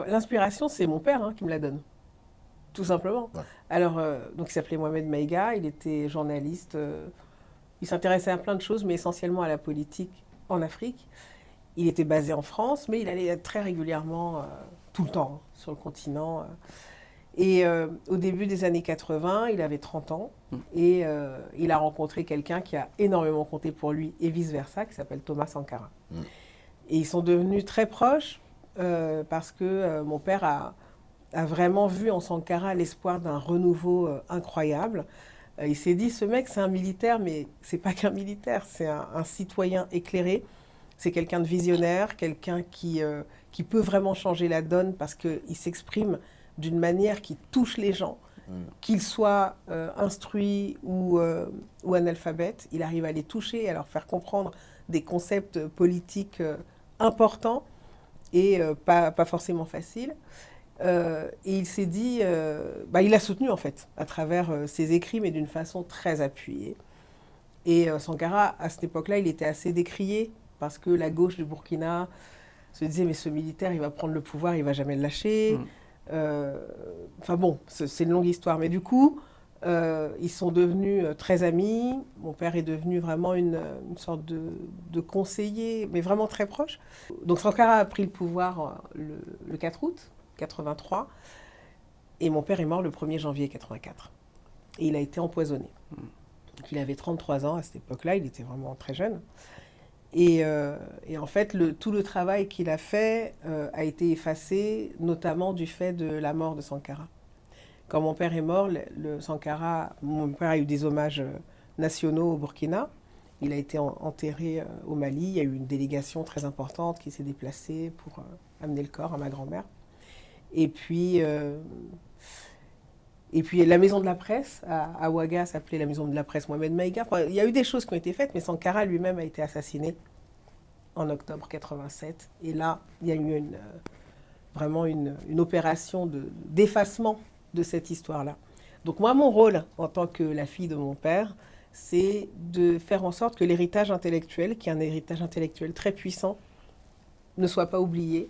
L'inspiration, c'est mon père qui me la donne, tout simplement. Ouais. Alors, donc il s'appelait Mohamed Maïga, il était journaliste, il s'intéressait à plein de choses, mais essentiellement à la politique en Afrique. Il était basé en France, mais il allait très régulièrement, tout le temps, sur le continent. Et au début des années 80, il avait 30 ans, et il a rencontré quelqu'un qui a énormément compté pour lui, et vice-versa, qui s'appelle Thomas Sankara. Mm. Et ils sont devenus très proches, parce que mon père a vraiment vu en Sankara l'espoir d'un renouveau incroyable. Il s'est dit, ce mec, c'est un militaire, mais c'est pas qu'un militaire, c'est un citoyen éclairé. C'est quelqu'un de visionnaire, quelqu'un qui peut vraiment changer la donne parce qu'il s'exprime d'une manière qui touche les gens, Mm. qu'ils soient instruits ou analphabètes. Il arrive à les toucher, à leur faire comprendre des concepts politiques importants et pas forcément faciles. Et il s'est dit, il l'a soutenu en fait, à travers ses écrits, mais d'une façon très appuyée. Et Sankara, à cette époque-là, il était assez décrié, parce que la gauche du Burkina se disait, mais ce militaire, il va prendre le pouvoir, il va jamais le lâcher. Enfin bon, c'est une longue histoire. Mais du coup, ils sont devenus très amis. Mon père est devenu vraiment une sorte de conseiller, mais vraiment très proche. Donc Sankara a pris le pouvoir le 4 août 83, et mon père est mort le 1er janvier 84. Et il a été empoisonné. Donc il avait 33 ans à cette époque-là, il était vraiment très jeune. Et en fait, tout le travail qu'il a fait a été effacé, notamment du fait de la mort de Sankara. Quand mon père est mort, mon père a eu des hommages nationaux au Burkina. Il a été enterré au Mali. Il y a eu une délégation très importante qui s'est déplacée pour amener le corps à ma grand-mère. Et puis, la maison de la presse à Ouaga s'appelait la maison de la presse Mohamed Maïga. Enfin, il y a eu des choses qui ont été faites, mais Sankara lui-même a été assassiné en octobre 87. Et là, il y a eu vraiment une opération d'effacement de cette histoire-là. Donc moi, mon rôle en tant que la fille de mon père, c'est de faire en sorte que l'héritage intellectuel, qui est un héritage intellectuel très puissant, ne soit pas oublié.